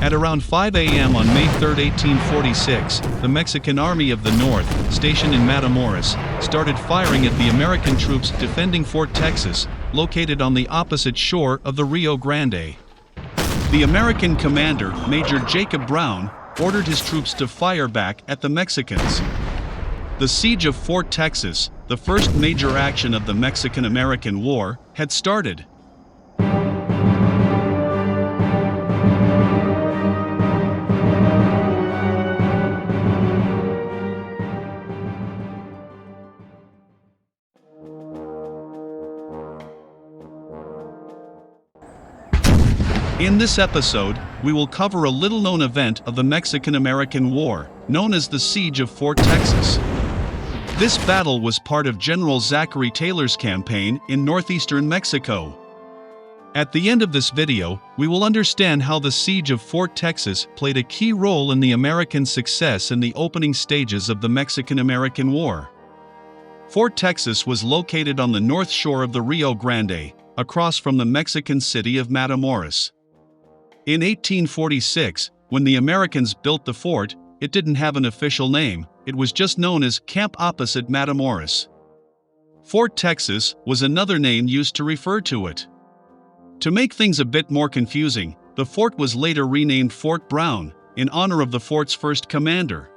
At around 5 a.m. on May 3, 1846, the Mexican Army of the North, stationed in Matamoros, started firing at the American troops defending Fort Texas, located on the opposite shore of the Rio Grande. The American commander, Major Jacob Brown, ordered his troops to fire back at the Mexicans. The siege of Fort Texas, the first major action of the Mexican-American War, had started. In this episode, we will cover a little-known event of the Mexican-American War, known as the Siege of Fort Texas. This battle was part of General Zachary Taylor's campaign in northeastern Mexico. At the end of this video, we will understand how the Siege of Fort Texas played a key role in the American success in the opening stages of the Mexican-American War. Fort Texas was located on the north shore of the Rio Grande, across from the Mexican city of Matamoros. In 1846, when the Americans built the fort, it didn't have an official name, it was just known as Camp Opposite Matamoros. Fort Texas was another name used to refer to it. To make things a bit more confusing, the fort was later renamed Fort Brown, in honor of the fort's first commander.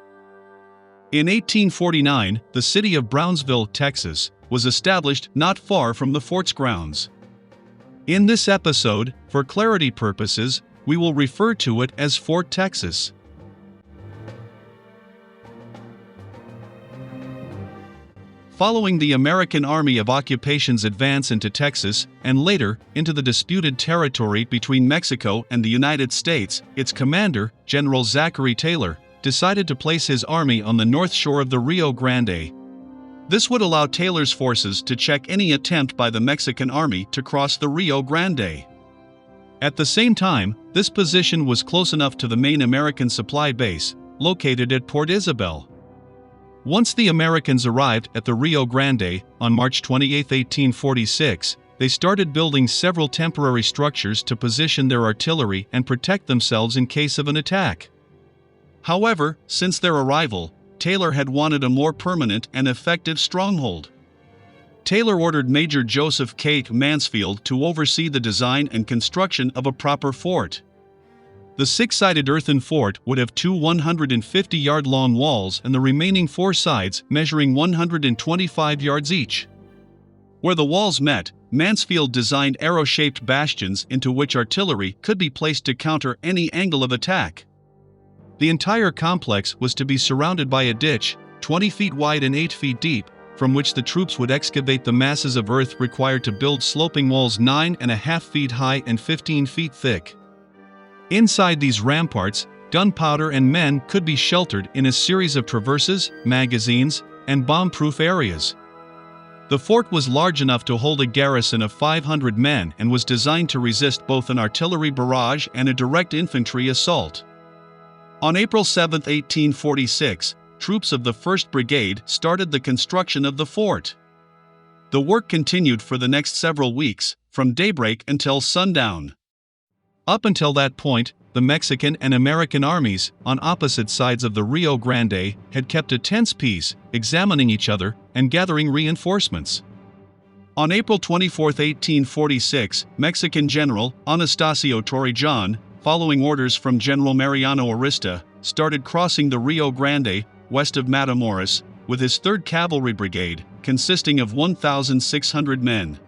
In 1849, the City of Brownsville, Texas, was established not far from the fort's grounds. In this episode, for clarity purposes, we will refer to it as Fort Texas. Following the American Army of Occupation's advance into Texas, and later, into the disputed territory between Mexico and the United States, its commander, General Zachary Taylor, decided to place his army on the north shore of the Rio Grande. This would allow Taylor's forces to check any attempt by the Mexican army to cross the Rio Grande. At the same time, this position was close enough to the main American supply base, located at Port Isabel. Once the Americans arrived at the Rio Grande, on March 28, 1846, they started building several temporary structures to position their artillery and protect themselves in case of an attack. However, since their arrival, Taylor had wanted a more permanent and effective stronghold. Taylor ordered Major Joseph K. Mansfield to oversee the design and construction of a proper fort. The six-sided earthen fort would have two 150-yard-long walls and the remaining four sides measuring 125 yards each. Where the walls met, Mansfield designed arrow-shaped bastions into which artillery could be placed to counter any angle of attack. The entire complex was to be surrounded by a ditch, 20 feet wide and 8 feet deep, from which the troops would excavate the masses of earth required to build sloping walls 9.5 feet high and 15 feet thick. Inside these ramparts, gunpowder and men could be sheltered in a series of traverses, magazines, and bomb-proof areas. The fort was large enough to hold a garrison of 500 men and was designed to resist both an artillery barrage and a direct infantry assault. On April 7, 1846, troops of the 1st Brigade started the construction of the fort. The work continued for the next several weeks, from daybreak until sundown. Up until that point, the Mexican and American armies, on opposite sides of the Rio Grande, had kept a tense peace, examining each other and gathering reinforcements. On April 24, 1846, Mexican General Anastasio Torrejon, following orders from General Mariano Arista, started crossing the Rio Grande, west of Matamoros, with his 3rd Cavalry Brigade, consisting of 1,600 men.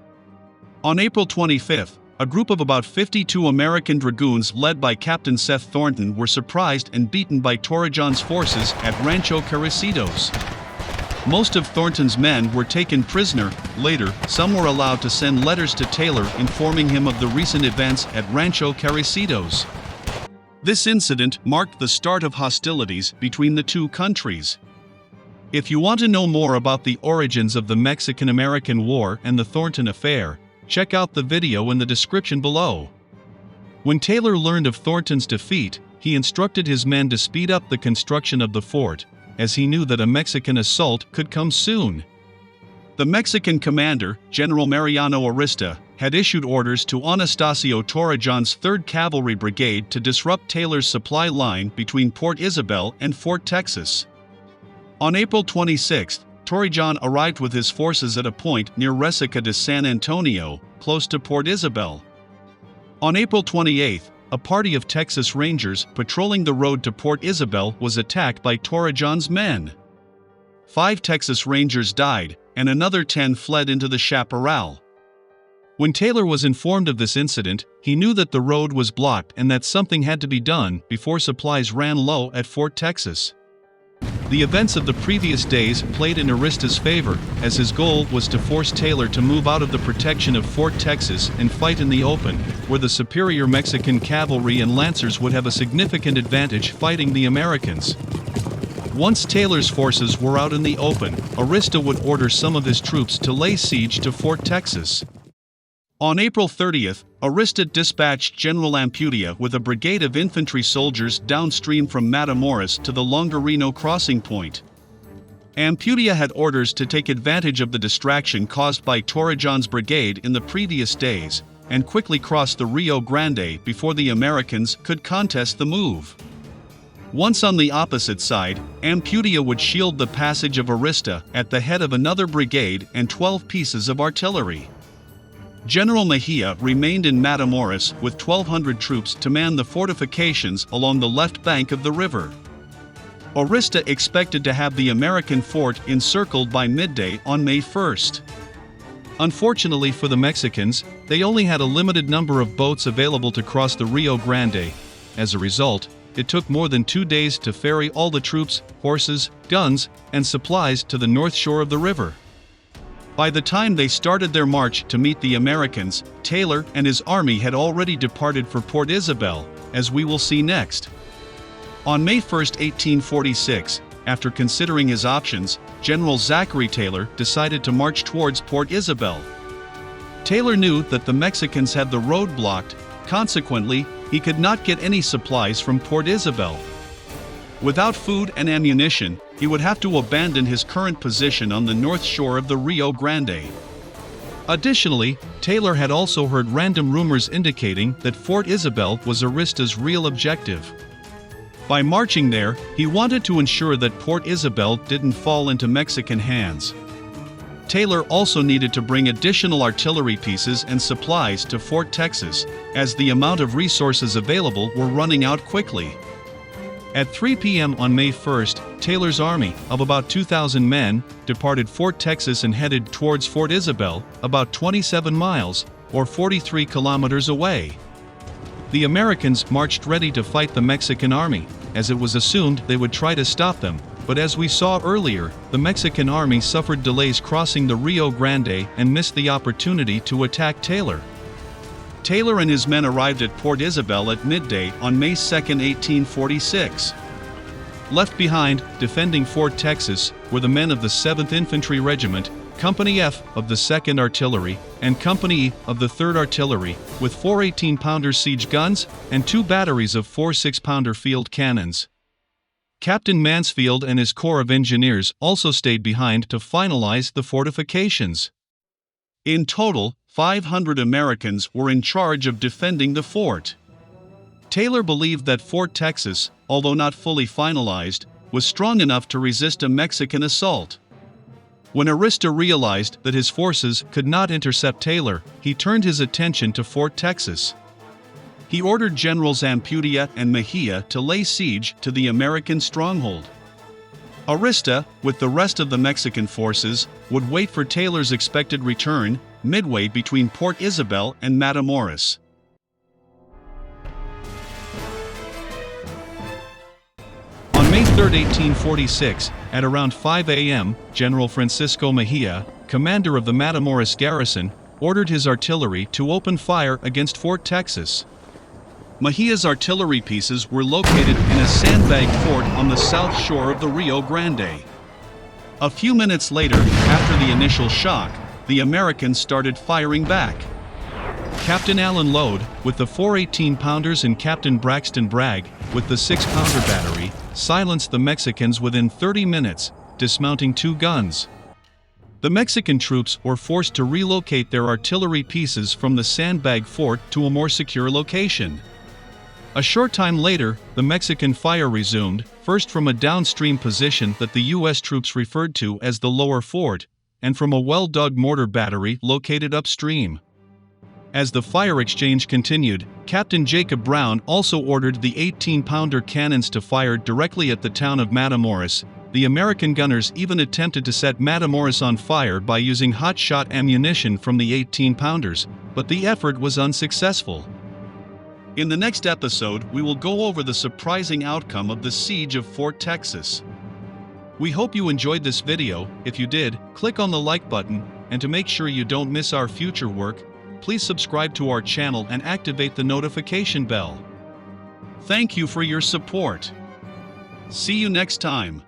On April 25, a group of about 52 American dragoons led by Captain Seth Thornton were surprised and beaten by Torrejon's forces at Rancho Carricitos. Most of Thornton's men were taken prisoner. Later, some were allowed to send letters to Taylor informing him of the recent events at Rancho Carricitos. This incident marked the start of hostilities between the two countries. If you want to know more about the origins of the Mexican-American War and the Thornton Affair, check out the video in the description below. When Taylor learned of Thornton's defeat, he instructed his men to speed up the construction of the fort, as he knew that a Mexican assault could come soon. The Mexican commander, General Mariano Arista, had issued orders to Anastasio Torrejon's 3rd Cavalry Brigade to disrupt Taylor's supply line between Port Isabel and Fort Texas. On April 26, Torrejon arrived with his forces at a point near Resaca de San Antonio, close to Port Isabel. On April 28, a party of Texas Rangers patrolling the road to Port Isabel was attacked by Torrejon's men. 5 Texas Rangers died, and another 10 fled into the chaparral. When Taylor was informed of this incident, he knew that the road was blocked and that something had to be done before supplies ran low at Fort Texas. The events of the previous days played in Arista's favor, as his goal was to force Taylor to move out of the protection of Fort Texas and fight in the open, where the superior Mexican cavalry and lancers would have a significant advantage fighting the Americans. Once Taylor's forces were out in the open, Arista would order some of his troops to lay siege to Fort Texas. On April 30th, Arista dispatched General Ampudia with a brigade of infantry soldiers downstream from Matamoros to the Longarino crossing point. Ampudia had orders to take advantage of the distraction caused by Torrejon's brigade in the previous days, and quickly cross the Rio Grande before the Americans could contest the move. Once on the opposite side, Ampudia would shield the passage of Arista at the head of another brigade and 12 pieces of artillery. General Mejia remained in Matamoros with 1,200 troops to man the fortifications along the left bank of the river. Arista expected to have the American fort encircled by midday on May 1st. Unfortunately for the Mexicans, they only had a limited number of boats available to cross the Rio Grande. As a result, it took more than 2 days to ferry all the troops, horses, guns, and supplies to the north shore of the river. By the time they started their march to meet the Americans, Taylor and his army had already departed for Port Isabel, as we will see next. On May 1, 1846, after considering his options, General Zachary Taylor decided to march towards Port Isabel. Taylor knew that the Mexicans had the road blocked, consequently, he could not get any supplies from Port Isabel. Without food and ammunition, he would have to abandon his current position on the north shore of the Rio Grande. Additionally, Taylor had also heard random rumors indicating that Fort Isabel was Arista's real objective. By marching there, he wanted to ensure that Port Isabel didn't fall into Mexican hands. Taylor also needed to bring additional artillery pieces and supplies to Fort Texas, as the amount of resources available were running out quickly. At 3 p.m. on May 1st, Taylor's army, of about 2,000 men, departed Fort Texas and headed towards Fort Isabel, about 27 miles, or 43 kilometers away. The Americans marched ready to fight the Mexican army, as it was assumed they would try to stop them, but as we saw earlier, the Mexican army suffered delays crossing the Rio Grande and missed the opportunity to attack Taylor. Taylor and his men arrived at Port Isabel at midday on May 2, 1846. Left behind, defending Fort Texas, were the men of the 7th Infantry Regiment, Company F of the 2nd Artillery, and Company E of the 3rd Artillery, with 4 18-pounder siege guns and 2 batteries of 4 6-pounder field cannons. Captain Mansfield and his Corps of Engineers also stayed behind to finalize the fortifications. In total, 500 Americans were in charge of defending the fort. Taylor believed that Fort Texas, although not fully finalized, was strong enough to resist a Mexican assault. When Arista realized that his forces could not intercept Taylor, he turned his attention to Fort Texas. He ordered Generals Ampudia and Mejia to lay siege to the American stronghold. Arista, with the rest of the Mexican forces, would wait for Taylor's expected return, midway between Port Isabel and Matamoros. On May 3, 1846, at around 5 a.m., General Francisco Mejia, commander of the Matamoros garrison, ordered his artillery to open fire against Fort Texas. Mejia's artillery pieces were located in a sandbag fort on the south shore of the Rio Grande. A few minutes later, after the initial shock, the Americans started firing back. Captain Allen Lode, with the 4 18-pounders, and Captain Braxton Bragg, with the 6-pounder battery, silenced the Mexicans within 30 minutes, dismounting 2 guns. The Mexican troops were forced to relocate their artillery pieces from the sandbag fort to a more secure location. A short time later, the Mexican fire resumed, first from a downstream position that the U.S. troops referred to as the lower fort, and from a well-dug mortar battery located upstream. As the fire exchange continued, Captain Jacob Brown also ordered the 18-pounder cannons to fire directly at the town of Matamoros. The American gunners even attempted to set Matamoros on fire by using hot-shot ammunition from the 18-pounders, but the effort was unsuccessful. In the next episode, we will go over the surprising outcome of the siege of Fort Texas. We hope you enjoyed this video. If you did, click on the like button, and to make sure you don't miss our future work, please subscribe to our channel and activate the notification bell. Thank you for your support. See you next time.